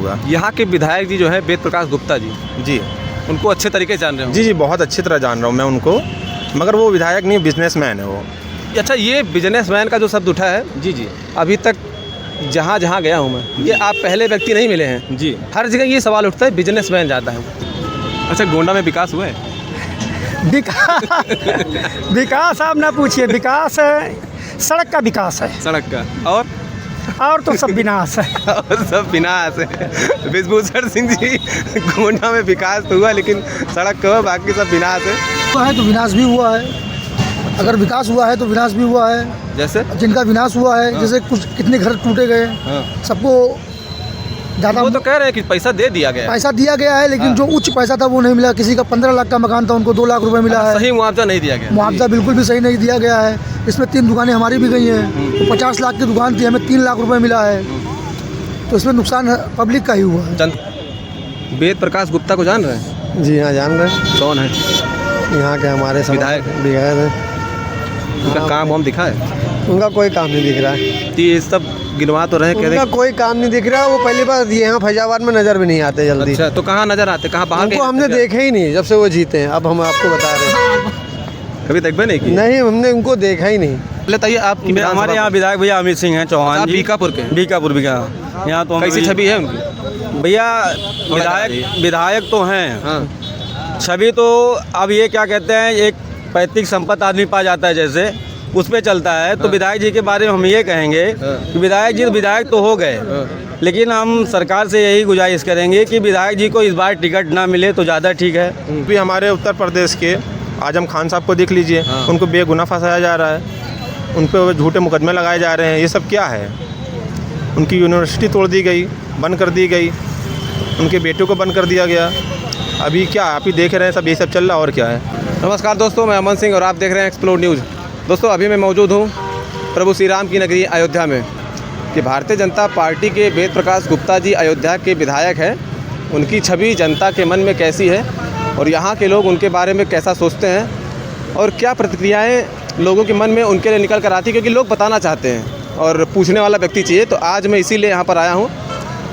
होगा। यहाँ के विधायक जी जो है वेद प्रकाश गुप्ता जी, जी उनको अच्छे तरीके से जान रहे हो? जी जी बहुत अच्छी तरह जान रहा हूँ मैं उनको, मगर वो विधायक नहीं, बिजनेसमैन है वो। अच्छा, ये बिजनेसमैन का जो शब्द उठा है, जी जी अभी तक जहाँ जहाँ गया हूँ मैं, ये आप पहले व्यक्ति नहीं मिले हैं। जी हर जगह ये सवाल उठता है, बिजनेसमैन ज़्यादा है। अच्छा, गोंडा में विकास हुआ है? विकास आप ना पूछिए, विकास सड़क का विकास है, सड़क का, और तो सब विनाश है। और सब विनाश है। विभूषण सिंह जी, गोंडा में विकास तो हुआ लेकिन सड़क का, बाकी सब विनाश है। हुआ है तो विनाश भी हुआ है, अगर विकास हुआ है तो विनाश भी हुआ है। जैसे जिनका विनाश हुआ है, जैसे कुछ कितने घर टूटे गए, सबको ज़्यादा वो तो कह रहे हैं कि पैसा दे दिया गया है। पैसा दिया गया है, लेकिन जो उच्च पैसा था वो नहीं मिला। किसी का 15 लाख का मकान था, उनको 2 लाख रुपए मिला है। सही मुआवजा नहीं दिया गया। मुआवजा बिल्कुल भी सही नहीं दिया गया है। इसमें 3 दुकानें हमारी भी गई हैं, तो 50 लाख की दुकान थी, हमें 3 लाख रुपए मिला है, तो इसमें नुकसान पब्लिक का ही हुआ है। वेद प्रकाश गुप्ता को जान रहे हैं? जी हाँ, जान रहे हैं। कौन है? यहाँ के हमारे विधायक हैं। उनका काम वाम दिखा है? उनका कोई काम नहीं दिख रहा है। ये सब गिनवा तो रहे, उनका कोई काम नहीं दिख रहा। वो पहली बार यहाँ फैजाबाद में नज़र भी नहीं आते जल्दी। अच्छा, तो कहाँ नजर आते, कहाँ बाहर? उनको हमने देखे ही नहीं जब से वो जीते हैं। अब हम आपको बता रहे हैं, कभी देखबे नहीं की? नहीं, हमने उनको देखा ही नहीं। बताइए आप। हमारे यहाँ विधायक भैया अमित सिंह हैं चौहान जी, बीकापुर के? बीकापुर यहाँ तो कैसी छवि है उनकी? भैया विधायक तो हैं, छवि तो अब ये क्या कहते हैं, एक पैतृक संपत्ति आदमी पा जाता है जैसे, उस पे चलता है। तो विधायक जी के बारे में हम ये कहेंगे कि विधायक जी विधायक तो हो गए, लेकिन हम सरकार से यही गुजारिश करेंगे कि विधायक जी को इस बार टिकट ना मिले तो ज़्यादा ठीक है। भी हमारे उत्तर प्रदेश के आजम खान साहब को देख लीजिए, उनको बेगुनाह फंसाया जा रहा है, उन पर झूठे मुकदमे लगाए जा रहे हैं। ये सब क्या है? उनकी यूनिवर्सिटी तोड़ दी गई, बंद कर दी गई, उनके बेटों को बंद कर दिया गया। अभी क्या आप ही देख रहे हैं, सब ये सब चल रहा, और क्या है। नमस्कार दोस्तों, मैं अमन सिंह और आप देख रहे हैं एक्सप्लोर न्यूज़। दोस्तों, अभी मैं मौजूद हूँ प्रभु श्री राम की नगरी अयोध्या में, कि भारतीय जनता पार्टी के वेद प्रकाश गुप्ता जी अयोध्या के विधायक हैं। उनकी छवि जनता के मन में कैसी है और यहाँ के लोग उनके बारे में कैसा सोचते हैं और क्या प्रतिक्रियाएँ लोगों के मन में उनके लिए निकल कर आती, क्योंकि लोग बताना चाहते हैं और पूछने वाला व्यक्ति चाहिए। तो आज मैं इसीलिए यहाँ पर आया हूँ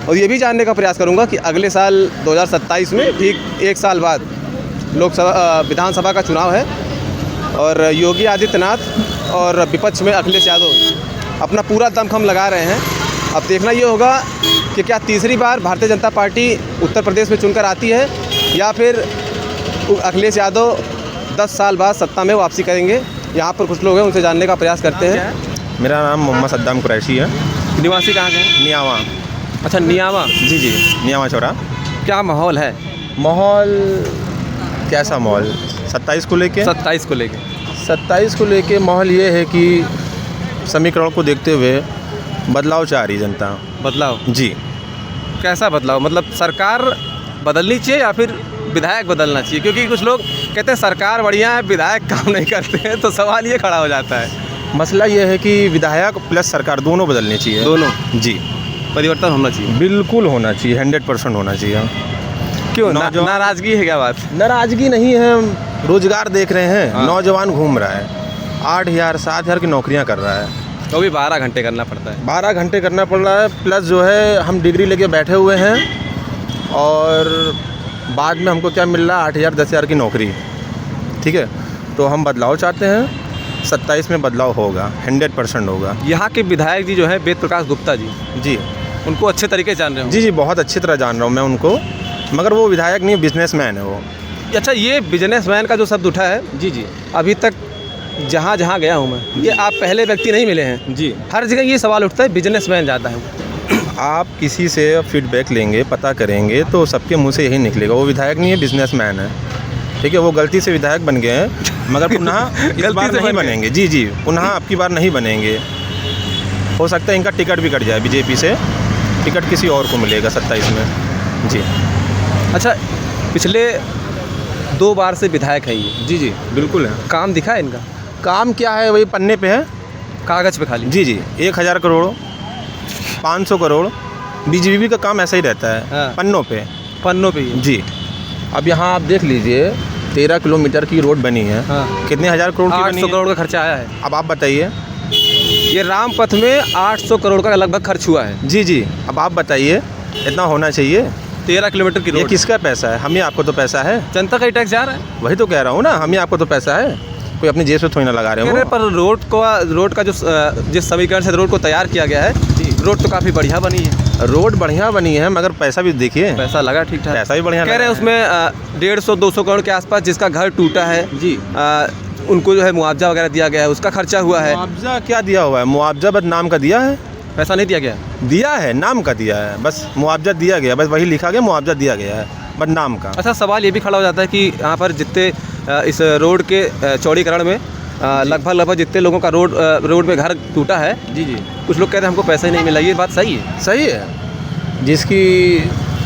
और ये भी जानने का प्रयास करूँगा कि अगले साल 2027 में ठीक 1 साल बाद लोकसभा विधानसभा का चुनाव है और योगी आदित्यनाथ और विपक्ष में अखिलेश यादव अपना पूरा दमखम लगा रहे हैं। अब देखना ये होगा कि क्या तीसरी बार भारतीय जनता पार्टी उत्तर प्रदेश में चुनकर आती है या फिर अखिलेश यादव 10 साल बाद सत्ता में वापसी करेंगे। यहाँ पर कुछ लोग हैं, उनसे जानने का प्रयास करते हैं। मेरा नाम मोहम्मद सद्दाम कुरैशी है। निवासी कहाँ के? नियावा। अच्छा, नियावा। जी जी, नियावा चौरा। क्या माहौल है? माहौल कैसा माहौल? 27 को लेके 27 को लेके माहौल ये है कि समीकरण को देखते हुए बदलाव चाह रही जनता। बदलाव? जी। कैसा बदलाव? मतलब सरकार बदलनी चाहिए या फिर विधायक बदलना चाहिए? क्योंकि कुछ लोग कहते हैं सरकार बढ़िया है, विधायक काम नहीं करते हैं, तो सवाल ये खड़ा हो जाता है। मसला ये है कि विधायक प्लस सरकार दोनों बदलनी चाहिए। दोनों? जी, परिवर्तन होना चाहिए। बिल्कुल होना चाहिए, 100% होना चाहिए। क्यों? नाराजगी है क्या बात? नाराजगी नहीं है, रोजगार देख रहे हैं। नौजवान घूम रहा है, 8,000 7,000 की नौकरियां कर रहा है, तो भी 12 घंटे करना पड़ता है। 12 घंटे करना पड़ रहा है, प्लस जो है हम डिग्री लेके बैठे हुए हैं और बाद में हमको क्या मिल रहा है? 8,000 10,000 की नौकरी। ठीक है, तो हम बदलाव चाहते हैं। 27 में बदलाव होगा, 100% होगा। यहाँ के विधायक जी जो है वेद प्रकाश गुप्ता जी, जी, उनको अच्छे तरीके से जान रहे हो? जी जी बहुत अच्छी तरह जान रहा हूँ मैं उनको, मगर वो विधायक नहीं, बिजनेसमैन है वो। अच्छा, ये बिजनेसमैन का जो शब्द उठा है, जी जी अभी तक जहाँ जहाँ गया हूँ मैं, ये आप पहले व्यक्ति नहीं मिले हैं। जी, हर जगह ये सवाल उठता है, बिजनेसमैन ज़्यादा है। आप किसी से फीडबैक लेंगे, पता करेंगे तो सबके मुंह से यही निकलेगा, वो विधायक नहीं है, बिजनेसमैन है। ठीक है, वो गलती से विधायक बन गए हैं, मगर पुनः इस बार नहीं बनेंगे। जी जी, पुनः आपकी बार नहीं बनेंगे। हो सकता है इनका टिकट भी कट जाए, बीजेपी से टिकट किसी और को मिलेगा 27 में। जी। अच्छा, पिछले 2 बार से विधायक है ये? जी जी, बिल्कुल है। काम दिखा है इनका? काम क्या है, वही पन्ने पे है, कागज़ पे खाली। जी जी, 1000 करोड़ 500 करोड़ बीजेपी का काम ऐसा ही रहता है। पन्नों पे ही। जी। अब यहाँ आप देख लीजिए, 13 किलोमीटर की रोड बनी है। कितने हज़ार करोड़ की बनी है? 800 करोड़ का खर्चा आया है। अब आप बताइए। ये रामपथ में 800 करोड़ का लगभग खर्च हुआ है। जी जी, अब आप बताइए इतना होना चाहिए। 13 किलोमीटर की ये रोड, किसका पैसा है? हमें आपको तो पैसा है, जनता का ही टैक्स जा रहा है। वही तो कह रहा हूँ ना, हमें आपको तो पैसा है, कोई अपनी जेब से थोड़ी ना लगा रहे कह रहे हो। पर रोड का जो जिस समीकरण से रोड को तैयार किया गया है, रोड तो काफ़ी बढ़िया बनी है, रोड बढ़िया बनी है मगर पैसा भी देखिए, पैसा लगा ठीक ठाक। पैसा भी बढ़िया कह रहे हैं लगा है। उसमें 150-200 करोड़ के आसपास जिसका घर टूटा है जी। उनको जो है मुआवजा वगैरह दिया गया है, उसका खर्चा हुआ है। मुआवजा क्या दिया हुआ है? मुआवजा बस नाम का दिया है, पैसा नहीं दिया गया। दिया है नाम का दिया है, बस मुआवजा दिया गया, बस वही लिखा गया मुआवजा दिया गया है, बस नाम का। अच्छा, सवाल ये भी खड़ा हो जाता है कि यहाँ पर जितने इस रोड के चौड़ीकरण में लगभग जितने लोगों का रोड में घर टूटा है, जी जी कुछ लोग कहते हैं हमको पैसा ही नहीं मिला। ये बात सही है? सही है, जिसकी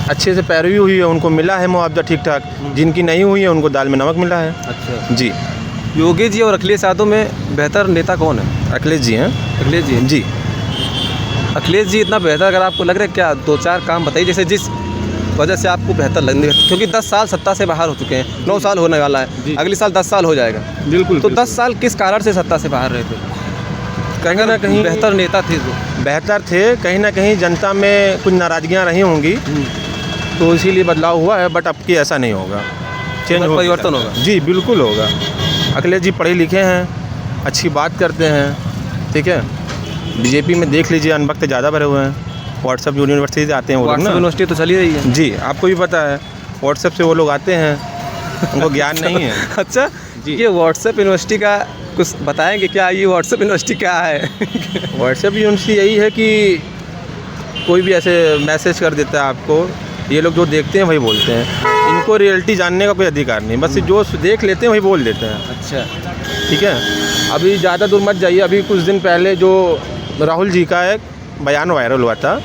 अच्छे से पैरवी हुई है उनको मिला है मुआवजा ठीक ठाक, जिनकी नहीं हुई है उनको दाल में नमक मिला है। अच्छा, जी। योगी जी और अखिलेश यादव में बेहतर नेता कौन है? अखिलेश जी हैं। अखिलेश जी। जी। अखिलेश जी इतना बेहतर अगर आपको लग रहा है, क्या 2-4 काम बताइए जैसे जिस वजह से आपको बेहतर लगने, क्योंकि 10 साल सत्ता से बाहर हो चुके हैं, 9 साल होने वाला है, अगले साल 10 साल हो जाएगा। बिल्कुल। तो 10 साल किस कारण से सत्ता से बाहर रहे थे? कहीं ना कहीं बेहतर नेता थे जो। बेहतर थे, कहीं ना कहीं जनता में कुछ नाराजगियाँ रही होंगी, तो इसीलिए बदलाव हुआ है। बट अब की ऐसा नहीं होगा, चेंज हो, परिवर्तन होगा। जी बिल्कुल होगा। अखिलेश जी पढ़े लिखे हैं, अच्छी बात करते हैं, ठीक है। बीजेपी में देख लीजिए अनभक्त ज़्यादा भरे हुए हैं, व्हाट्सएप यूनिवर्सिटी से आते हैं वो लोग ना। यूनिवर्सिटी तो चली रही है। जी, आपको भी पता है व्हाट्सएप से वो लोग आते हैं, उनको ज्ञान नहीं है। अच्छा जी। ये व्हाट्सएप यूनिवर्सिटी का कुछ बताएंगे क्या? ये व्हाट्सएप यूनिवर्सिटी क्या है? व्हाट्सएप यूनिवर्सिटी यही है कि कोई भी ऐसे मैसेज कर देता है आपको, ये लोग जो देखते हैं वही बोलते हैं, इनको रियलिटी जानने का कोई अधिकार नहीं, बस जो देख लेते हैं वही बोल देते हैं। अच्छा, ठीक है। अभी ज़्यादा दूर मत जाइए, अभी कुछ दिन पहले जो राहुल जी का एक बयान वायरल हुआ था,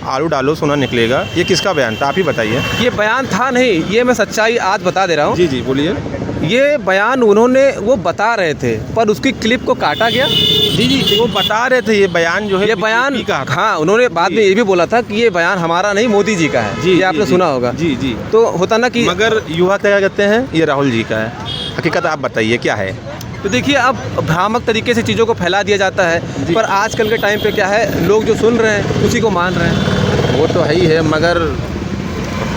आलू डालो सोना निकलेगा, ये किसका बयान था आप ही बताइए। ये बयान था नहीं, ये मैं सच्चाई आज बता दे रहा हूँ। जी जी बोलिए। ये बयान उन्होंने वो बता रहे थे पर उसकी क्लिप को काटा गया। जी जी वो बता रहे थे ये बयान जो है ये बयान BJP का था। हाँ, उन्होंने बाद में ये भी बोला था कि ये बयान हमारा नहीं मोदी जी का है। जी, ये जी, आपने जी, सुना होगा। जी जी। तो होता ना कि मगर युवा क्या कहते हैं ये राहुल जी का है, हकीकत आप बताइए क्या है। तो देखिए अब भ्रामक तरीके से चीज़ों को फैला दिया जाता है, पर आजकल के टाइम पे क्या है, लोग जो सुन रहे हैं उसी को मान रहे हैं। वो तो है ही है, मगर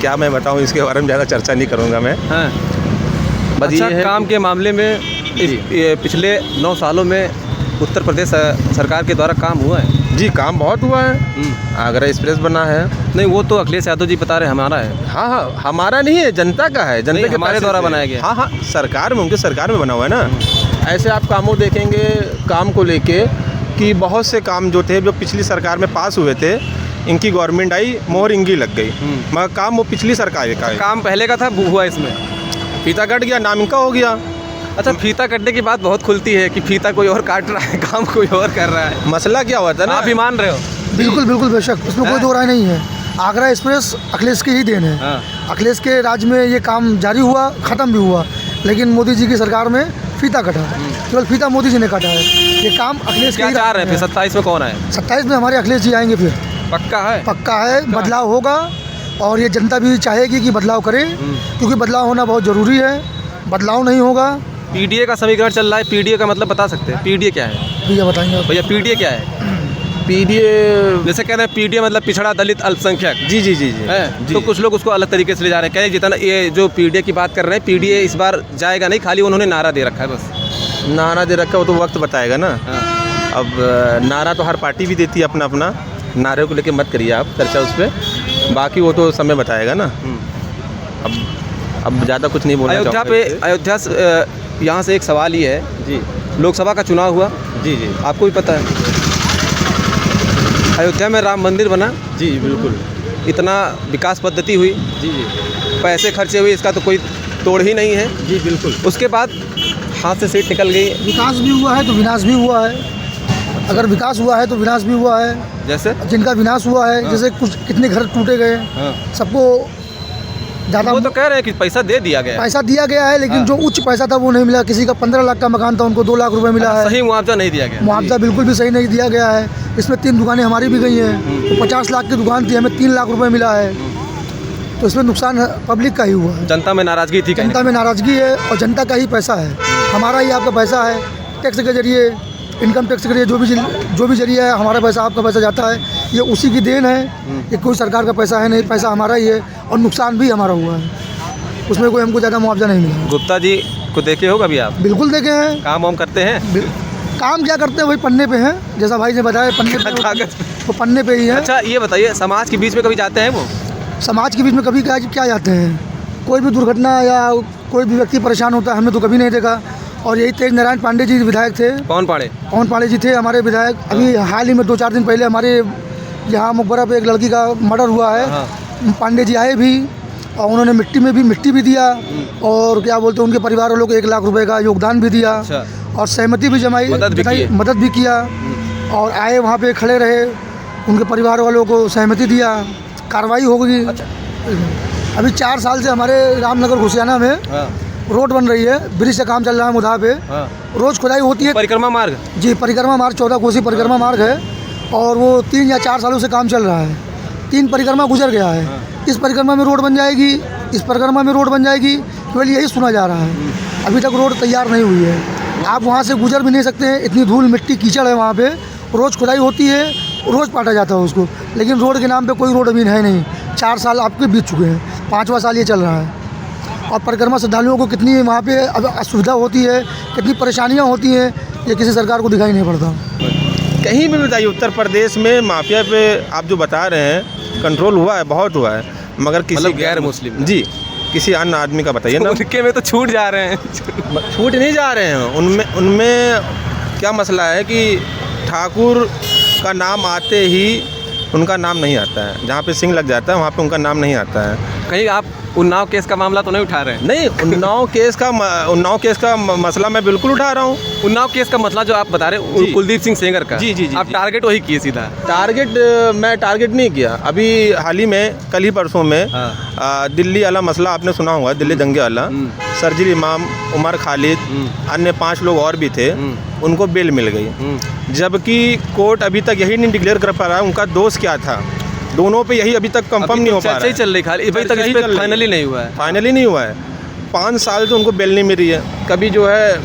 क्या मैं बताऊं, इसके बारे में ज़्यादा चर्चा नहीं करूंगा मैं। हाँ। बस अच्छा, ये है काम के मामले में ये पिछले 9 सालों में उत्तर प्रदेश सरकार के द्वारा काम हुआ है। जी काम बहुत हुआ है, आगरा एक्सप्रेस बना है। नहीं, वो तो अखिलेश यादव जी बता रहे हमारा है। हाँ हाँ, हमारा नहीं है, जनता का है, जनता नहीं, के हमारे पैसे द्वारा से। बनाया गया। हाँ हाँ, सरकार में, उनके सरकार में बना हुआ है ना। ऐसे आप कामों देखेंगे, काम को लेके कि बहुत से काम जो थे जो पिछली सरकार में पास हुए थे, इनकी गवर्नमेंट आई, मोहर इनकी लग गई, मगर काम वो पिछली सरकार का है। काम पहले का था, हुआ इसमें फीता कट गया, नाम इनका हो गया। अच्छा, फीता कटने की बात बहुत खुलती है कि फीता कोई और काट रहा है, काम कोई और कर रहा है। मसला क्या हुआ था ना, आप भी मान रहे हो? बिल्कुल बिल्कुल बेशक, उसमें कोई दो राय नहीं है। आगरा एक्सप्रेस अखिलेश की ही देन है। हाँ। अखिलेश के राज में ये काम जारी हुआ, ख़त्म भी हुआ, लेकिन मोदी जी की सरकार में फीता कटा है, केवल फीता मोदी जी ने काटा है। ये काम अखिलेश क्या के चाह रहे हैं फिर 27 में कौन आए? 27 में हमारे अखिलेश जी आएंगे, फिर पक्का है? पक्का है, बदलाव होगा और ये जनता भी चाहेगी कि बदलाव करे, क्योंकि बदलाव होना बहुत ज़रूरी है। बदलाव नहीं होगा। पीडीए का समीकरण चल रहा है, पीडीए का मतलब बता सकते हैं? पीडीए क्या है भैया बताएंगे आप। भैया? पीडीए क्या है? पीडीए जैसे कह रहे हैं पीडीए मतलब पिछड़ा दलित अल्पसंख्यक जी जी जी जी है, जी। तो कुछ लोग उसको अलग तरीके से ले जा रहे हैं। कह रहे हैं जितना ये जो पीडीए की बात कर रहे हैं, पीडीए इस बार जाएगा नहीं, खाली उन्होंने नारा दे रखा है बस। नारा दे रखा, वो तो वक्त बताएगा ना। हाँ। अब नारा तो हर पार्टी भी देती है अपना अपना, नारे को लेके मत करिए आप चर्चा उस पर, बाकी वो तो समय बताएगा ना। अब ज़्यादा कुछ नहीं बोलना अयोध्या चाहूँगा पे इस पे। अयोध्या से यहाँ से एक सवाल ये है, जी लोकसभा का चुनाव हुआ, जी जी आपको भी पता है, अयोध्या में राम मंदिर बना, जी बिल्कुल। इतना विकास पद्धति हुई, जी जी पैसे खर्चे हुए, इसका तो कोई तोड़ ही नहीं है। जी बिल्कुल। उसके बाद हाथ से सीट निकल गई। विकास भी हुआ है तो विनाश भी हुआ है। अगर विकास हुआ है तो विनाश भी हुआ है। जैसे जिनका विनाश हुआ है, जैसे कुछ कितने घर टूटे गए, सबको ज़्यादा वो तो कह रहे हैं कि पैसा दे दिया गया, पैसा दिया गया है, लेकिन जो उच्च पैसा था वो नहीं मिला। किसी का 15 लाख का मकान था, उनको 2 लाख रुपए मिला है। सही मुआवजा नहीं दिया गया। मुआवजा बिल्कुल भी सही नहीं दिया गया है। इसमें 3 दुकानें हमारी भी गई हैं, तो 50 लाख की दुकान थी, हमें 3 लाख रुपए मिला है। तो इसमें नुकसान पब्लिक का ही हुआ है। जनता में नाराजगी थी, जनता में नाराजगी है और जनता का ही पैसा है, हमारा ही आपका पैसा है। टैक्स के जरिए, इनकम टैक्स के जरिए जो भी जरिए है, हमारा पैसा आपका पैसा जाता है। ये उसी की देन है। ये कोई सरकार का पैसा है नहीं, पैसा हमारा ही है और नुकसान भी हमारा हुआ है, उसमें कोई हमको ज़्यादा मुआवजा नहीं मिला। गुप्ता जी को देखे हो कभी आप? बिल्कुल देखे हैं। काम वाम करते हैं? काम क्या करते हैं, वही पन्ने पे हैं, जैसा भाई ने बताया, पन्ने पे कागज। वो पन्ने पे ही है। अच्छा ये बताइए, समाज के बीच में कभी जाते हैं वो? समाज के बीच में कभी क्या जाते हैं? कोई भी दुर्घटना या कोई भी व्यक्ति परेशान होता है, हमने तो कभी नहीं देखा। और यही तेज नारायण पांडे जी विधायक थे। कौन पांडे? पवन पांडे जी थे हमारे विधायक। अभी हाल ही में 2-4 दिन पहले हमारे यहाँ मुकबरा पे एक लड़की का मर्डर हुआ है। पांडे जी आए भी और उन्होंने मिट्टी भी दिया और क्या बोलते हैं, उनके परिवार वालों को 1 लाख रुपए का योगदान भी दिया। अच्छा। और सहमति भी जमाई, मदद भी किया और आए वहाँ पे खड़े रहे, उनके परिवार वालों को सहमति दिया, कार्रवाई हो गई। अभी 4 साल से हमारे रामनगर घुसियाना में रोड बन रही है, ब्रिज से काम चल रहा है मुधा पे। रोज़ खुदाई होती है। परिक्रमा मार्ग? जी, परिक्रमा मार्ग 14 कोसी परिक्रमा मार्ग है और वो 3 या 4 सालों से काम चल रहा है। 3 परिक्रमा गुजर गया है। इस परिक्रमा में रोड बन जाएगी, इस परिक्रमा में रोड बन जाएगी, केवल यही सुना जा रहा है। अभी तक रोड तैयार नहीं हुई है। आप वहाँ से गुजर भी नहीं सकते हैं, इतनी धूल मिट्टी कीचड़ है वहाँ पे। रोज़ खुदाई होती है, रोज़ पाटा जाता है उसको, लेकिन रोड के नाम पे कोई रोड अभी है नहीं। 4 साल आपके बीत चुके हैं, 5वां साल ये चल रहा है। और परिक्रमा श्रद्धालुओं को कितनी वहाँ पे अब असुविधा होती है, कितनी परेशानियाँ होती हैं, ये किसी सरकार को दिखाई नहीं पड़ता। कहीं भी बताइए, उत्तर प्रदेश में माफिया पे आप जो बता रहे हैं कंट्रोल हुआ है, बहुत हुआ है, मगर किसी मतलब गैर मुस्लिम? जी, किसी अन्य आदमी का बताइए ना। उनके में तो छूट जा रहे हैं। छूट नहीं जा रहे हैं। उनमें क्या मसला है कि ठाकुर का नाम आते ही उनका नाम नहीं आता है। जहाँ पे सिंह लग जाता है वहाँ पे उनका नाम नहीं आता है। कहीं आप उन्नाव केस का मामला तो नहीं उठा रहे हैं? नहीं, उन्नाव केस का मसला मैं बिल्कुल उठा रहा हूँ। उन्नाव केस का मसला जो आप बता रहे हैं कुलदीप सिंह सेंगर का, जी। आप टारगेट वही किए सीधा? मैं टारगेट नहीं किया। अभी हाल ही में, कल ही परसों में दिल्ली वाला मसला आपने सुना होगा, दिल्ली दंगे वाला। सरजील इमाम, उमर खालिद, अन्य 5 लोग और भी थे, उनको बेल मिल गई। जबकि कोर्ट अभी तक यही नहीं डिक्लेयर कर पा रहा है उनका दोष क्या था। दोनों पे यही अभी तक कंफर्म नहीं हो पा रहा है। चल रही खाली, अभी तक फाइनली नहीं हुआ है। फाइनली नहीं हुआ है। 5 साल से उनको बेल नहीं मिल रही है। कभी जो है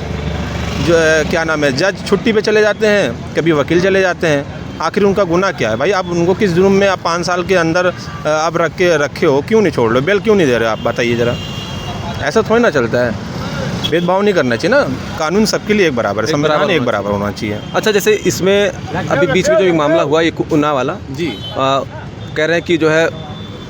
क्या नाम है, जज छुट्टी पे चले जाते हैं, कभी वकील चले जाते हैं। आखिर उनका गुनाह क्या है भाई? आप उनको किस जुर्म में आप 5 साल के अंदर आप रखे हो, क्यों नहीं छोड़ लो? बेल क्यों नहीं दे रहे आप? बताइए ज़रा। ऐसा थोड़ी ना चलता है। भेदभाव नहीं करना चाहिए ना। कानून सबके लिए एक बराबर है, संविधान एक बराबर होना चाहिए। अच्छा, जैसे इसमें अभी बीच में जो एक मामला हुआ ये उन्नाव वाला जी, कह रहे हैं कि जो है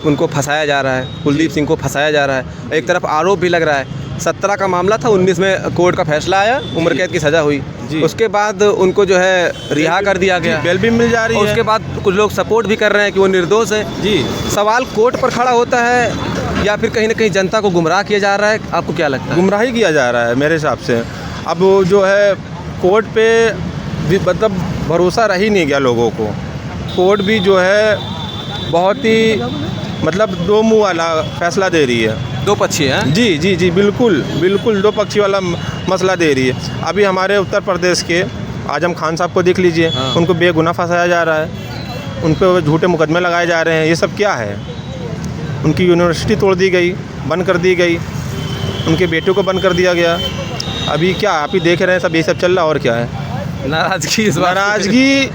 उनको फंसाया जा रहा है, कुलदीप सिंह को फंसाया जा रहा है। एक तरफ आरोप भी लग रहा है। 17 का मामला था, 19 में कोर्ट का फैसला आया, उम्र कैद की सज़ा हुई। उसके बाद उनको जो है रिहा कर दिया गया, बेल भी मिल जा रही है। उसके बाद कुछ लोग सपोर्ट भी कर रहे हैं कि वो निर्दोष है। जी, सवाल कोर्ट पर खड़ा होता है या फिर कहीं ना कहीं जनता को गुमराह किया जा रहा है? आपको क्या लगता है? गुमराही किया जा रहा है मेरे हिसाब से। अब जो है कोर्ट पे मतलब भरोसा रह ही नहीं गया लोगों को। कोर्ट भी जो है बहुत ही मतलब 2 मुँह वाला फैसला दे रही है। 2 पक्षी हैं? जी, बिल्कुल 2 पक्षी वाला मसला दे रही है। अभी हमारे उत्तर प्रदेश के आजम खान साहब को देख लीजिए। उनको बेगुनाह फंसाया जा रहा है, उन पर झूठे मुकदमे लगाए जा रहे हैं। ये सब क्या है? उनकी यूनिवर्सिटी तोड़ दी गई, बंद कर दी गई, उनके बेटों को बंद कर दिया गया। अभी क्या आप ही देख रहे हैं, सब ये सब चल रहा है। और क्या है? नाराजगी? इस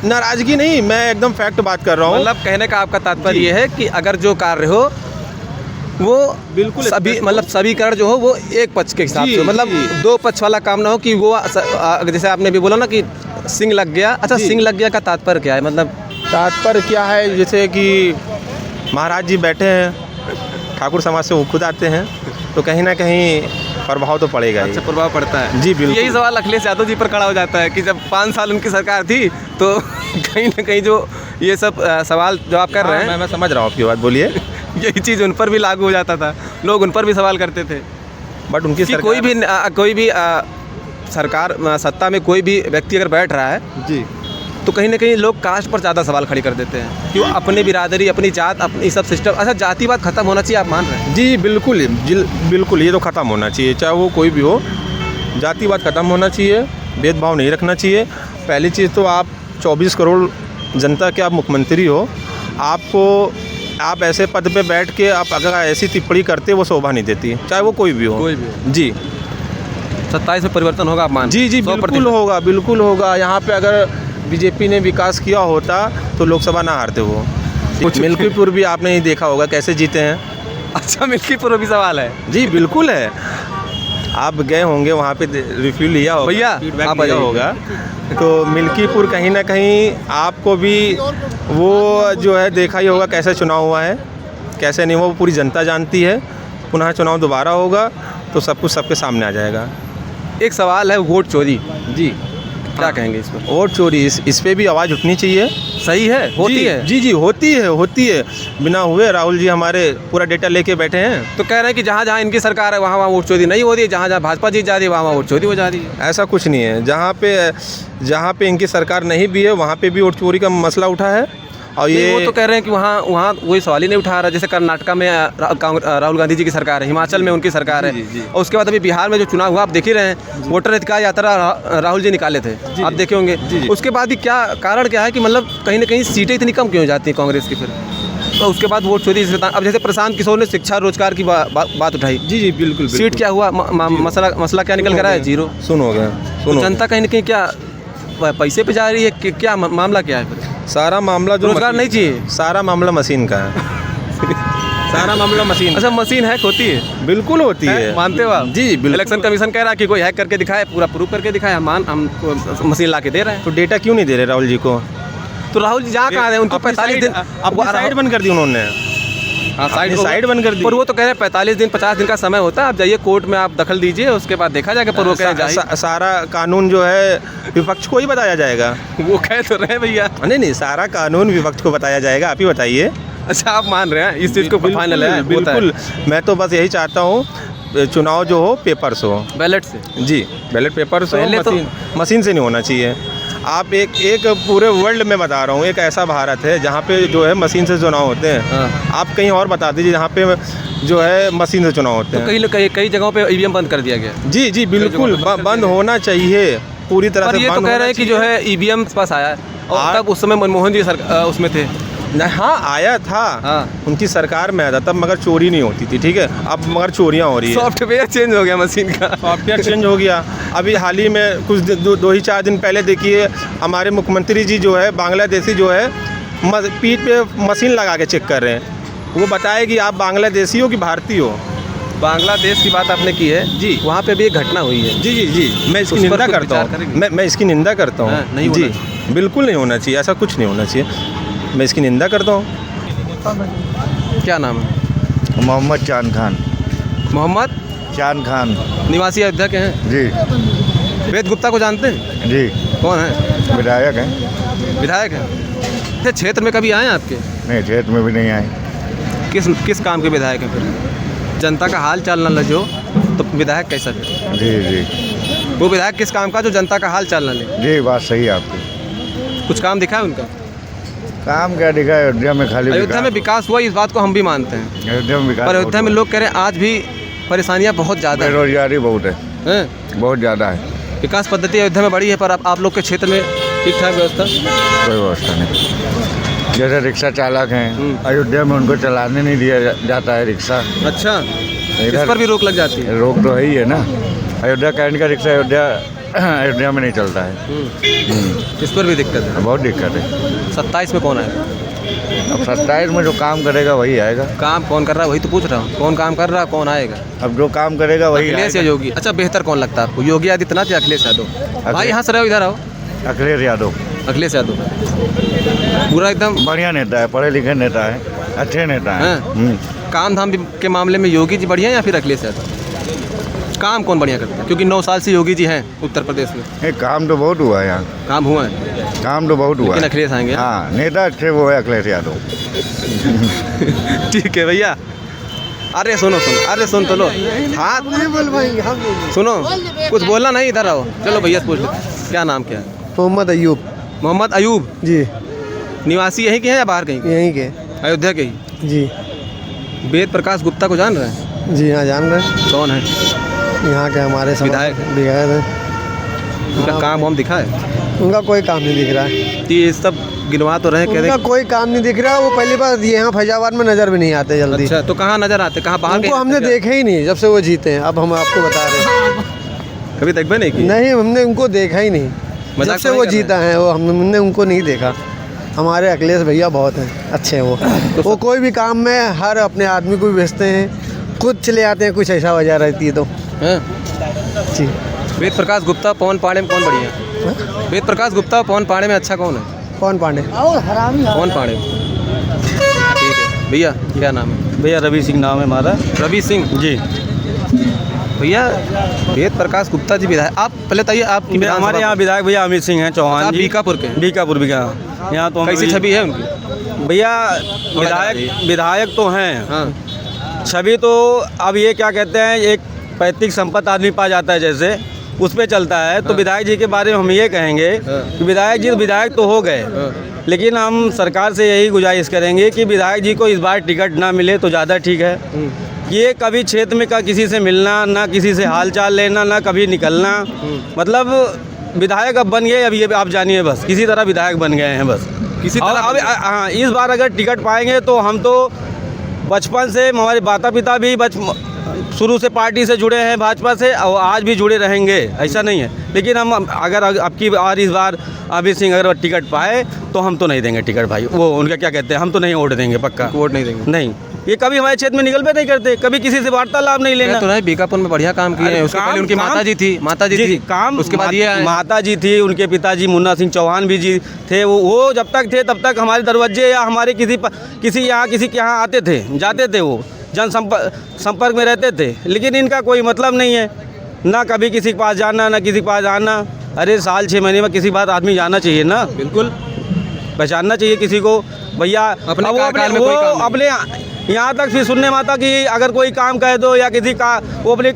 नाराजगी नहीं, मैं एकदम फैक्ट बात कर रहा हूँ। मतलब कहने का आपका तात्पर्य ये है कि अगर जो कार्य हो वो बिल्कुल सभी मतलब समीकरण जो हो वो एक पक्ष के हिसाब से, मतलब 2 पक्ष वाला काम ना हो कि वो जैसे आपने भी बोला ना कि सिंह लग गया। अच्छा, सिंह लग गया का तात्पर्य क्या है? मतलब तात्पर्य क्या है? जैसे कि महाराज जी बैठे हैं, ठाकुर समाज से वो खुद आते हैं, तो कहीं ना कहीं प्रभाव तो पड़ेगा। अच्छा, प्रभाव पड़ता है। जी बिल्कुल। यही सवाल अखिलेश यादव जी पर खड़ा हो जाता है कि जब 5 साल उनकी सरकार थी तो कहीं ना कहीं जो ये सब सवाल जो आप कर रहे हैं, मैं समझ रहा हूँ आपकी बात, बोलिए। यही चीज़ उन पर भी लागू हो जाता था, लोग उन पर भी सवाल करते थे। बट उनकी कोई भी सरकार सत्ता में कोई भी व्यक्ति अगर बैठ रहा है जी, तो कहीं ना कहीं लोग कास्ट पर ज़्यादा सवाल खड़ी कर देते हैं कि वो अपने बिरादरी, अपनी जात, अपनी सब सिस्टम। अच्छा, जातिवाद खत्म होना चाहिए, आप मान रहे हैं? जी बिल्कुल, ये तो ख़त्म होना चाहिए, चाहे वो कोई भी हो। जातिवाद ख़त्म होना चाहिए, भेदभाव नहीं रखना चाहिए। पहली चीज़ तो आप 24 करोड़ जनता के आप मुख्यमंत्री हो, आप ऐसे पद पे बैठ के आप अगर ऐसी टिप्पणी करते, वो शोभा नहीं देती, चाहे वो कोई भी हो। जी, 27 में परिवर्तन होगा, आप मान? जी, बिल्कुल होगा। यहाँ पे अगर बीजेपी ने विकास किया होता तो लोकसभा ना हारते वो। मिल्कीपुर भी आपने ही देखा होगा कैसे जीते हैं। अच्छा, मिल्कीपुर भी सवाल है। जी बिल्कुल है, आप गए होंगे वहाँ पे रिव्यू लिया होगा, भैया, फीडबैक आप लिया बताइए। होगा। तो मिल्कीपुर कहीं ना कहीं आपको भी वो जो है देखा ही होगा कैसे चुनाव हुआ है, कैसे नहीं, वो पूरी जनता जानती है। पुनः चुनाव दोबारा होगा तो सब कुछ सबके सामने आ जाएगा। एक सवाल है वोट चोरी, जी क्या कहेंगे इस पर? वोट चोरी, इस पे भी आवाज़ उठनी चाहिए। सही है, होती जी, है। जी जी होती है। बिना हुए राहुल जी हमारे पूरा डेटा लेके बैठे हैं। तो कह रहे हैं कि जहाँ जहाँ इनकी सरकार है वहाँ वहाँ वोट चोरी नहीं हो रही है, जहाँ जहाँ भाजपा जीत जा रही है वहाँ वहाँ वोट चोरी हो जा रही है। ऐसा कुछ नहीं है, जहाँ पे इनकी सरकार नहीं भी है वहाँ पे भी वोट चोरी का मसला उठा है। और नहीं, ये वो तो कह रहे हैं कि वहाँ वहाँ वही सवाल ही नहीं उठा रहा। जैसे कर्नाटका में राहुल गांधी जी की सरकार है, हिमाचल में उनकी सरकार है, और उसके बाद अभी बिहार में जो चुनाव हुआ आप देख ही रहे हैं, वोटर अधिकार यात्रा राहुल जी निकाले थे, आप देखे होंगे। उसके बाद भी क्या कारण क्या है कि मतलब कहीं ना कहीं सीटें इतनी कम क्यों हो जाती हैं कांग्रेस की फिर, तो उसके बाद वोट चोरी। अब जैसे प्रशांत किशोर ने शिक्षा रोजगार की बात उठाई, जी बिल्कुल सीट क्या हुआ, मसला क्या निकल कर आया? जीरो। सुनो तो जनता कहीं ना कहीं क्या पैसे पे जा रही है कि क्या मामला क्या है फिर? सारा मामला जो रोजगार नहीं चाहिए, सारा मामला मशीन का है। सारा मामला मशीन। अच्छा, मशीन हैक होती है? बिल्कुल होती है। मानते हो आप? जी बिल्कुल। इलेक्शन कमीशन कह रहा है कि कोई हैक करके दिखाए, पूरा प्रूफ करके दिखाए, हम मशीन ला के दे रहे हैं। तो डेटा क्यों नहीं दे रहे राहुल जी को? तो राहुल जी जहाँ कहाँ रहे उनको 45 दिन साइड बंद कर दी उन्होंने। साइड बंद कर दी। पर वो तो कह रहे हैं 45 दिन 50 दिन का समय होता है, आप जाइए कोर्ट में, आप दखल दीजिए, उसके बाद देखा जाएगा। पर वो कह रहे हैं सारा कानून जो है विपक्ष को ही बताया जाएगा। वो कह तो रहे हैं भैया। नहीं, सारा कानून विपक्ष को बताया जाएगा, आप ही बताइए। अच्छा, आप मान रहे हैं इस चीज़ को फाइनल है? बिल्कुल, मैं तो बस यही चाहता हूँ चुनाव जो हो पेपर से हो, बैलेट से। जी बैलेट पेपर से पहले हो, मशीन से नहीं होना चाहिए। आप एक पूरे वर्ल्ड में बता रहा हूँ, एक ऐसा भारत है जहाँ पे जो है मशीन से चुनाव होते हैं। आप कहीं और बता दीजिए जहाँ पे जो है मशीन से चुनाव होते हैं। तो कई जगहों पे ईवीएम बंद कर दिया गया। जी बिल्कुल बंद होना चाहिए पूरी तरह से। ये तो कह रहे हैं कि जो है ईवीएम पास आया और तब उस समय मनमोहन जी उसमें थे। हाँ आया था, उनकी सरकार में आया था तब, मगर चोरी नहीं होती थी। ठीक है, अब मगर चोरियाँ हो रही है। सॉफ्टवेयर चेंज हो गया मशीन का, सॉफ्टवेयर चेंज हो गया। अभी हाल ही में कुछ दो ही 4 दिन पहले देखिए हमारे मुख्यमंत्री जी जो है बांग्लादेशी जो है पीठ पे मशीन लगा के चेक कर रहे हैं। वो बताए कि आप बांग्लादेशी हो कि भारतीय हो। बांग्लादेश की बात आपने की है जी, वहाँ पे भी एक घटना हुई है। जी मैं इसकी निंदा करता हूँ। मैं इसकी निंदा करता हूँ। नहीं जी बिल्कुल नहीं होना चाहिए, ऐसा कुछ नहीं होना चाहिए, मैं इसकी निंदा करता हूँ। क्या नाम है? मोहम्मद चांद खान। मोहम्मद चांद खान निवासी अयोध्या के हैं जी। वेद गुप्ता को जानते हैं? जी, कौन है? विधायक हैं। विधायक हैं। क्षेत्र में कभी आए हैं आपके? नहीं, क्षेत्र में भी नहीं आए। किस काम के विधायक हैं फिर? जनता का हाल चाल न लजो तो विधायक कैसा फिर? जी वो विधायक किस काम का जो जनता का हाल चाल न ले? जी, बात सही है आपकी। कुछ काम दिखा है उनका? काम क्या दिखा? अयोध्या में खाली अयोध्या में विकास हुआ, इस बात को हम भी मानते हैं। अयोध्या में विकास, पर अयोध्या में लोग कह रहे हैं आज भी परेशानियां बहुत ज़्यादा बेरोजगारी बहुत है, हैं। बहुत ज़्यादा है। विकास पद्धति अयोध्या में बड़ी है, पर आप लोग के क्षेत्र में ठीक ठाक व्यवस्था? कोई व्यवस्था नहीं। जैसे रिक्शा चालक हैं, अयोध्या में उनको चलाने नहीं दिया जाता है रिक्शा। अच्छा, इस पर भी रोक लग जाती है? रोक तो है ही है ना। अयोध्या कैंट का रिक्शा अयोध्या में नहीं चलता है। इस पर भी दिक्कत है? बहुत दिक्कत है। 27 में कौन आएगा? अब 27 में जो काम करेगा वही आएगा। काम कौन कर रहा है वही तो पूछ रहा हूँ, कौन काम कर रहा है, कौन आएगा? अब जो काम करेगा वही अखिलेश या योगी? अच्छा, बेहतर कौन लगता है आपको, योगी आदित्यनाथ या अखिलेश यादव? भाई यहाँ से रहो, इधर आओ। अखिलेश यादव। अखिलेश यादव पूरा एकदम बढ़िया नेता है, पढ़े लिखे नेता है, अच्छे नेता हैं। काम धाम के मामले में योगी जी बढ़िया या फिर अखिलेश यादव? काम कौन बढ़िया करता है? क्योंकि 9 साल से योगी जी हैं उत्तर प्रदेश में। काम तो बहुत हुआ है यहाँ, काम हुआ है, काम तो बहुत हुआ लेकिन है। अखिलेश आएंगे? हाँ, नेता अच्छे वो है अखिलेश यादव। ठीक है भैया। अरे सुनो, अरे सुन तो लो, हाथ सुनो, कुछ बोलना नहीं, इधर आओ। चलो भैया से पूछ लो, क्या नाम क्या है? मोहम्मद अयूब। मोहम्मद अयूब जी। निवासी यहीं के हैं या बाहर कहीं? यहीं के। अयोध्या के ही? जी। वेद प्रकाश गुप्ता को जान रहे हैं? जी हाँ, जान रहे हैं। कौन है? यहाँ के हमारे विधायक हैं। उनका काम वाम दिखा है? उनका कोई काम नहीं दिख रहा है। ये सब गिनवा तो रहे, उनका कोई काम नहीं दिख रहा। वो पहली बार यहाँ फैजाबाद में नज़र भी नहीं आते जल्दी। अच्छा, तो कहाँ नजर आते, कहाँ बाहर? उनको हमने देखे ही नहीं जब से वो जीते हैं। अब हम आपको बता रहे हैं, कभी देखबे नहीं की? नहीं, हमने उनको देखा ही नहीं। मजाक जब से तो नहीं वो कर रहे जीता है वो हमने उनको नहीं देखा। हमारे अखिलेश भैया बहुत हैं, अच्छे हैं वो कोई भी काम में हर अपने आदमी को भी भेजते हैं, खुद चले आते हैं, कुछ ऐसा वजह रहती है तो हैं? जी। वेद प्रकाश गुप्ता पवन पांडे में कौन बढ़िया है? वेद प्रकाश गुप्ता पवन पांडे में अच्छा कौन है? कौन पांडे? पवन पांडे। ठीक है भैया, क्या नाम है? भैया रवि सिंह नाम है हमारा। रवि सिंह जी। भैया वेद प्रकाश गुप्ता जी विधायक, आप पहले बताइए आपकी हमारे यहाँ विधायक भैया अमित सिंह हैं चौहान आप जी। बीकापुर के? बीकापुर यहाँ तो कैसी छवि है उनकी? भैया विधायक तो हैं। हाँ। छवि तो अब ये क्या कहते हैं, एक पैतृक संपत्ति आदमी पा जाता है जैसे उस पे चलता है। तो विधायक जी के बारे में हम ये कहेंगे कि विधायक जी विधायक तो हो गए, लेकिन हम सरकार से यही गुजारिश करेंगे कि विधायक जी को इस बार टिकट ना मिले तो ज़्यादा ठीक है। ये कभी क्षेत्र में का किसी से मिलना, ना किसी से हालचाल लेना, ना कभी निकलना, मतलब विधायक अब बन गए, अब ये आप जानिए बस किसी तरह विधायक बन गए हैं बस किसी तरह। अब हाँ, इस बार अगर टिकट पाएंगे तो हम तो बचपन से हमारे माता पिता भी शुरू से पार्टी से जुड़े हैं, भाजपा से, और आज भी जुड़े रहेंगे, ऐसा नहीं है। लेकिन हम अगर आपकी बार इस बार अमित सिंह अगर टिकट पाए तो हम तो नहीं देंगे टिकट भाई, वो उनका क्या कहते हैं, हम तो नहीं वोट देंगे, पक्का वोट नहीं देंगे। नहीं, ये कभी हमारे क्षेत्र में निकल पे नहीं करते, कभी किसी से वार्तालाप नहीं लेना। तो नहीं, बीकापुर में बढ़िया काम किए हैं। उसके पहले उनकी माताजी थी, काम, उसके बाद ये माताजी थी, उनके पिताजी मुन्ना सिंह चौहान भी जी थे। वो जब तक थे तब तक हमारे दरवाजे या हमारे किसी के यहाँ आते थे, जाते थे, वो जन संपर्क में रहते थे। लेकिन इनका कोई मतलब नहीं है, ना कभी किसी के पास जाना, ना किसी के पास आना। अरे साल 6 महीने में किसी बात आदमी जाना चाहिए ना, बिल्कुल पहचानना चाहिए किसी को भैया। अपने यहाँ तक फिर सुनने में आता कि अगर कोई काम कह दो या किसी का वो अपने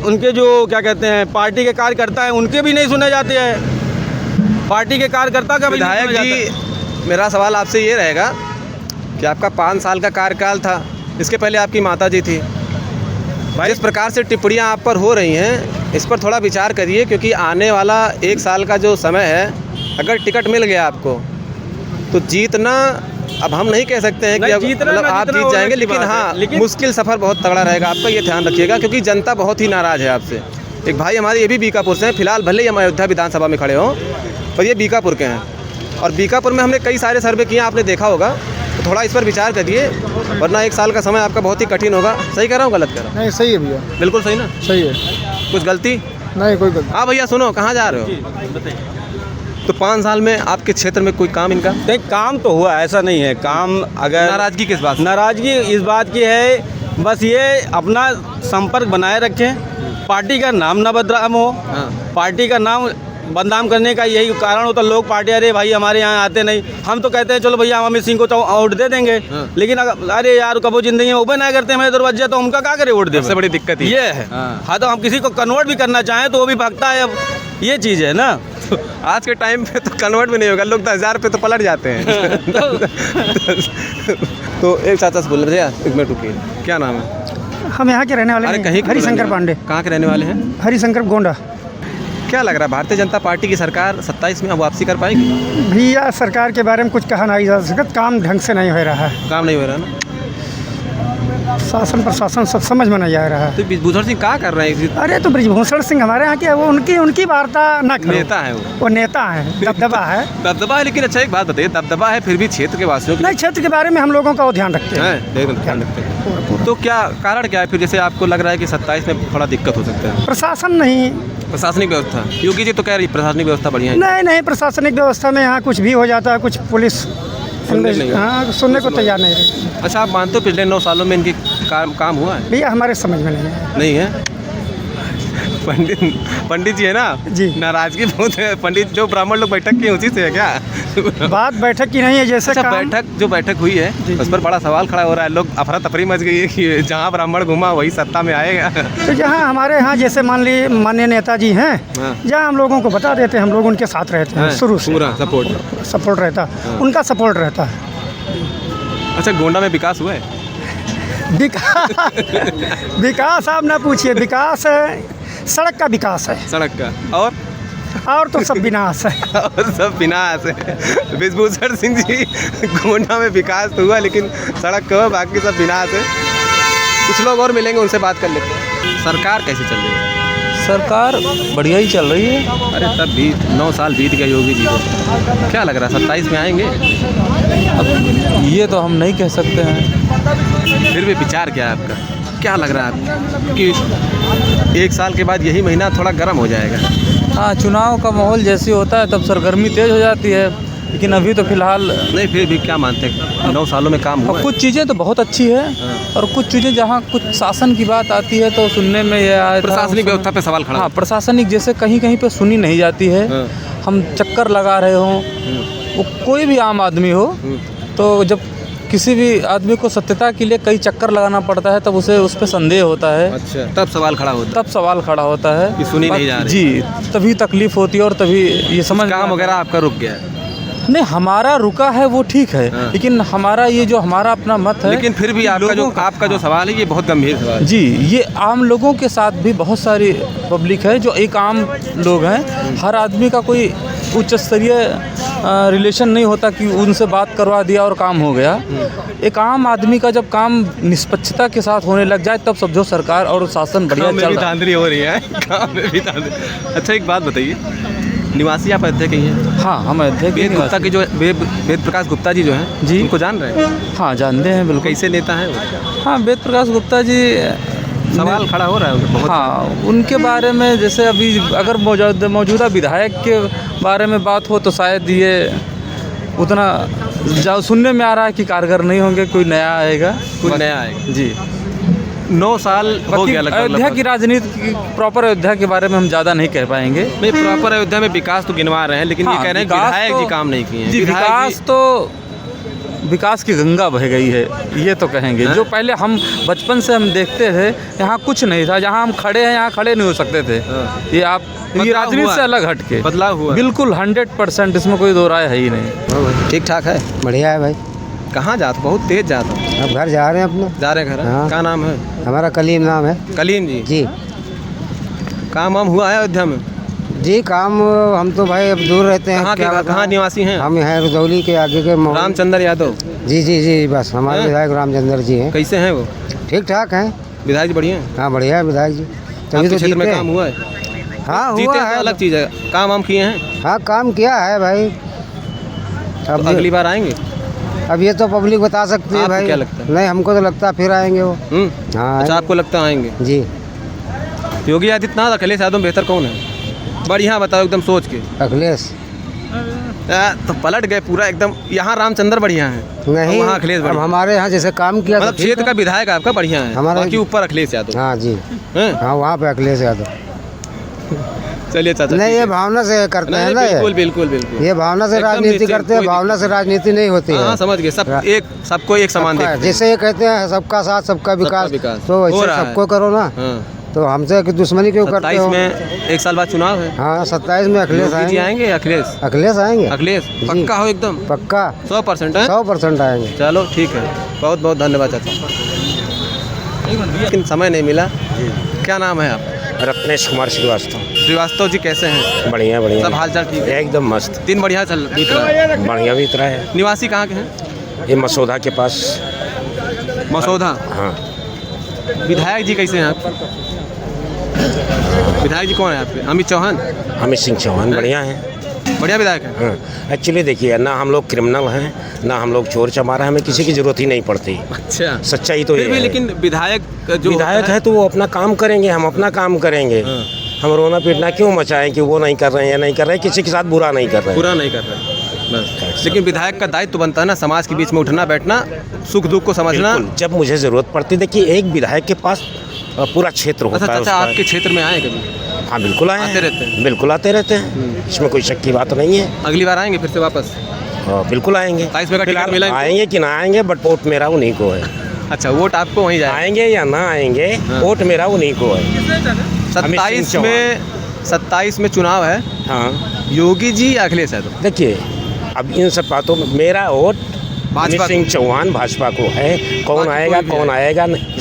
उनके जो क्या कहते हैं पार्टी के कार्यकर्ता हैं उनके भी नहीं सुने जाते हैं, पार्टी के कार्यकर्ता का विधायक जी। मेरा सवाल आपसे ये रहेगा कि आपका 5 साल का कार्यकाल था, इसके पहले आपकी माताजी थी। जिस प्रकार से टिप्पणियाँ आप पर हो रही हैं इस पर थोड़ा विचार करिए, क्योंकि आने वाला 1 साल का जो समय है, अगर टिकट मिल गया आपको तो जीतना, अब हम नहीं कह सकते हैं कि अब मतलब आप जीत जाएंगे, लेकिन हाँ मुश्किल सफ़र बहुत तगड़ा रहेगा आपका, ये ध्यान रखिएगा, क्योंकि जनता बहुत ही नाराज़ है आपसे। एक भाई हमारे ये भी बीकापुर से हैं, फिलहाल भले ही हम अयोध्या विधानसभा में खड़े हों, पर ये बीकापुर के हैं। और बीकापुर में हमने कई सारे सर्वे किए, आपने देखा होगा, तो थोड़ा इस पर विचार करिए, वरना 1 साल का समय आपका बहुत ही कठिन होगा। सही कह रहा हूँ, गलत कह रहा हूँ? नहीं सही है भैया, बिल्कुल सही ना? सही है, कुछ गलती नहीं कोई गलती। हाँ भैया सुनो, कहाँ जा रहे हो? तो 5 साल में आपके क्षेत्र में कोई काम इनका? नहीं, काम तो हुआ, ऐसा नहीं है काम। अगर नाराज़गी किस बात? नाराज़गी इस बात की है, बस ये अपना संपर्क बनाए रखें, पार्टी का नाम ना बदनाम हो। पार्टी का नाम बदनाम करने का यही कारण होता, लोग पार्टी अरे भाई हमारे यहाँ आते नहीं, हम तो कहते हैं चलो भैया हम अमित सिंह को वोट दे देंगे। लेकिन अरे यार कबो जिंदगी में वो ना करते हैं मेरे दरवाजे, तो उनका क्या करे वोट दे। सबसे बड़ी दिक्कत ये है। हाँ, तो हम किसी को कन्वर्ट भी करना चाहें तो वो भी भागता है, अब ये चीज़ है ना। आज के टाइम पे तो कन्वर्ट भी नहीं होगा, लोग 10,000 पे तो पलट जाते हैं। तो एक चाचा से बोल रहे भैया, 1 मिनट रुकिए, क्या नाम है? हम यहाँ के रहने वाले अरे हैं, कहीं हरिशंकर पांडे। कहाँ के रहने वाले हैं? हरिशंकर गोंडा। क्या लग रहा है, भारतीय जनता पार्टी की सरकार 27 में अब वापसी कर पाएगी? भैया सरकार के बारे में कुछ कहा नहीं जा सकता, काम ढंग से नहीं हो रहा है, काम नहीं हो रहा ना? शासन प्रशासन सब समझ में नहीं आ रहा है। तो ब्रिजभूषण सिंह क्या कर रहे हैं? अरे तो ब्रिजभूषण सिंह हमारे यहाँ के, वो उनकी वार्ता ना करो। नेता है वो नेता है, दबदबा है। दबदबा है, लेकिन अच्छा एक बात बताइए, दबदबा है फिर भी क्षेत्र के वासियों नहीं, क्षेत्र के बारे में हम लोगों का वो ध्यान रखते हैं। ध्यान रखते हैं। तो क्या कारण क्या है फिर, जैसे आपको लग रहा है कि 27 में थोड़ा दिक्कत हो सकता है? प्रशासन नहीं, प्रशासनिक व्यवस्था। योगी जी तो कह रही प्रशासनिक व्यवस्था बढ़िया है। नहीं, प्रशासनिक व्यवस्था में यहाँ कुछ भी हो जाता है, कुछ पुलिस हाँ सुनने को तैयार नहीं है। अच्छा, आप मानते हो पिछले 9 सालों में इनकी काम हुआ है? भैया हमारे समझ में नहीं है। पंडित जी है ना जी, नाराजगी बहुत है। पंडित जो ब्राह्मण लोग बैठक की उसी से है क्या? बात बैठक की नहीं है, जैसे अच्छा, जो बैठक हुई है उस पर बड़ा सवाल खड़ा हो रहा है, लोग अफरा तफरी मच गई है कि जहाँ ब्राह्मण घुमा वही सत्ता में आएगा। तो जहाँ हमारे यहाँ जैसे मान ली माननीय नेताजी हैं, जहाँ हम लोगों को बता देते हैं, हम लोग उनके साथ रहते हैं शुरू से, पूरा सपोर्ट रहता, उनका सपोर्ट रहता है। अच्छा, गोंडा में विकास हुआ है? विकास आप ना पूछिए, विकास सड़क का विकास है, सड़क का, और तो सब विनाश है। और सब विनाश है। ब्रिजभूषण सिंह जी, गोंडा में विकास तो हुआ लेकिन सड़क का, बाकी सब विनाश है। कुछ लोग और मिलेंगे, उनसे बात कर लेते हैं। सरकार कैसी चल रही है? सरकार बढ़िया ही चल रही है। अरे तब भी 9 साल बीत गए योगी जी को, क्या लग रहा है 27 में आएंगे? अब ये तो हम नहीं कह सकते हैं। फिर भी विचार क्या है आपका, क्या लग रहा है आपको कि 1 साल के बाद यही महीना थोड़ा गर्म हो जाएगा? हाँ, चुनाव का माहौल जैसे होता है तब सरगर्मी तेज़ हो जाती है, लेकिन अभी तो फिलहाल नहीं, फिर भी क्या मानते हैं 9 सालों में काम हुआ है? कुछ चीज़ें तो बहुत अच्छी है और कुछ चीज़ें जहाँ कुछ शासन की बात आती है तो सुनने में ये आया था प्रशासनिक व्यवस्था पे सवाल खड़ा। हाँ, प्रशासनिक जैसे कहीं कहीं पे सुनी नहीं जाती है। हम चक्कर लगा रहे हों, वो कोई भी आम आदमी हो, तो जब किसी भी आदमी को सत्यता के लिए कई चक्कर लगाना पड़ता है तब उसे उस पर संदेह होता है। अच्छा, तब सवाल खड़ा होता है। तब सवाल खड़ा होता है कि सुनी नहीं जा रही। जी, तभी तकलीफ होती है और तभी ये समझ काम वगैरह आपका रुक गया है? नहीं, हमारा रुका है वो ठीक है, लेकिन हमारा ये जो हमारा अपना मत है, लेकिन फिर भी आपका जो सवाल है ये बहुत गंभीर सवाल है। जी, ये आम लोगों के साथ भी बहुत सारी पब्लिक है जो एक आम लोग हैं। हर आदमी का कोई उच्च स्तरीय रिलेशन नहीं होता कि उनसे बात करवा दिया और काम हो गया। एक आम आदमी का जब काम निष्पक्षता के साथ होने लग जाए तब समझो सरकार और शासन बढ़िया चल रहा है। हो रही है काम में भी धांधली। अच्छा, एक बात बताइए, निवासी आप अयोध्या के ही हैं? हाँ, हम अयोध्या के वेद गुप्ता के जो वेद प्रकाश गुप्ता जी जो हैं जी, उनको जान रहे हैं? हाँ, जानते हैं बिल्कुल। कैसे नेता हैं वो? हाँ, वेद प्रकाश गुप्ता जी, सवाल खड़ा हो रहा है उनके बहुत। हाँ, उनके बारे में जैसे अभी अगर मौजूदा विधायक के बारे में बात हो तो शायद ये उतना सुनने में आ रहा है कि कारगर नहीं होंगे, कोई नया आएगा। जी। 9 साल हो गया लगभग। अयोध्या की राजनीति, प्रॉपर अयोध्या के बारे में हम ज़्यादा नहीं कह पाएंगे। नहीं, प्रॉपर अयोध्या में विकास तो गिनवा रहे हैं, लेकिन ये कह रहे हैं विधायक जी काम नहीं किए हैं। जी, विकास की गंगा बह गई है, ये तो कहेंगे। जो पहले हम बचपन से हम देखते थे, यहाँ कुछ नहीं था, जहाँ हम खड़े हैं यहाँ खड़े नहीं हो सकते थे। ये राजनीति से अलग हटके बदलाव हुआ बिल्कुल 100%, इसमें कोई दो राय है ही नहीं। ठीक ठाक है, बढ़िया है भाई। कहाँ जाते? बहुत तेज जाता हूँ। अब घर जा रहे हैं अपना। जा रहे हैं घर? हाँ। क्या नाम है? हमारा कलीम नाम है। कलीम जी। जी। काम वाम हुआ है अयोध्या में? जी, काम हम तो भाई अब दूर रहते हैं। कहाँ निवासी हैं? हम हैं रुदौली के आगे के रामचंद्र यादव। जी जी जी, बस हमारे विधायक रामचंद्र जी हैं। कैसे हैं वो? ठीक ठाक हैं। विधायक जी बढ़िया हैं? हाँ, बढ़िया है विधायक जी। तभी तो क्षेत्र में काम हुआ है? हाँ, जीते हुआ है। अलग चीज़ है, काम वाम किए हैं? हाँ, काम किया है भाई। अब अगली बार आएंगे? अब ये तो पब्लिक बता सकती है भाई। क्या लगता है? नहीं, हमको तो लगता है फिर आएंगे वो। हाँ। अच्छा, आपको लगता है आएंगे? जी। योगी आदित्यनाथ, अखिलेश यादव बेहतर कौन है? बढ़िया बताओ एकदम सोच के। अखिलेश। तो पलट गए पूरा एकदम। यहाँ रामचंद्र बढ़िया है, नहीं, वहाँ अखिलेश बढ़िया। हमारे यहाँ जैसे काम किया, मतलब क्षेत्र का विधायक आपका बढ़िया है, बाकी ऊपर अखिलेश यादव। हाँ जी, हाँ, वहाँ पे अखिलेश यादव। चलिए चाचा। नहीं, ये भावना से करते हैं ना। बिल्कुल बिल्कुल बिल्कुल, ये भावना से राजनीति करते हैं, भावना से राजनीति नहीं होती है। हाँ, समझ गए। सबको एक समान देखते हैं। जैसे ये कहते हैं सबका साथ सबका विकास, तो ऐसे सबको करो ना। तो हमसे दुश्मनी क्यों करते हो? 27 में 1 साल बाद चुनाव है। हाँ, 27 में अखिलेश आएंगे। अखिलेश आएंगे। अखिलेश पक्का हो? एकदम पक्का 100% है? 100% आएंगे। चलो ठीक है, बहुत बहुत धन्यवाद चाचा। लेकिन समय नहीं मिला। क्या नाम है आप? रत्नेश कुमार श्रीवास्तव जी, कैसे हैं? बढ़िया बढ़िया, सब हाल चाल ठीक है? एकदम मस्त। दिन बढ़िया बीत रहा है? बढ़िया बीत रहा है। निवासी कहाँ के हैं? ये मसौदा के पास। मसौदा? हाँ। विधायक जी कैसे हैं आप? विधायक जी कौन है आपके? अमित चौहान? अमित सिंह चौहान बढ़िया हैं, बढ़िया विधायक है। हाँ, एक्चुअली देखिए ना, हम लोग क्रिमिनल हैं ना हम लोग चोर चमारा, हमें किसी की जरूरत ही नहीं पड़ती। अच्छा, सच्चाई तो ये है। लेकिन विधायक जो विधायक है तो वो अपना काम करेंगे, हम अपना काम करेंगे। हम रोना पीटना क्यों मचाएं कि वो नहीं कर रहे हैं या नहीं कर रहे हैं, किसी के साथ बुरा नहीं कर रहे हैं। बुरा नहीं कर रहे बस। लेकिन विधायक का दायित्व तो बनता है ना, समाज के बीच में उठना बैठना, सुख दुख को समझना। जब मुझे जरूरत पड़ती, देखिए एक विधायक के पास पूरा क्षेत्र होता है। अच्छा, आपके क्षेत्र में आए कभी? हाँ, बिल्कुल आए, आते रहते हैं। बिल्कुल आते रहते हैं, इसमें कोई शक की बात नहीं है। अगली बार आएंगे फिर से वापस? बिल्कुल आएंगे। 27 में का टिकट मिला? आएंगे कि ना आएंगे, बट वोट मेरा उन्हीं को है। अच्छा, वोट आपको वहीं जाए? आएंगे या ना आएंगे, वोट मेरा उन्हीं को है। 27 में चुनाव है। हाँ, योगी जी या अखिलेश यादव? देखिए, अब इन सब बातों में मेरा वोट अमित सिंह चौहान भाजपा को है। कौन आएगा कौन आएगा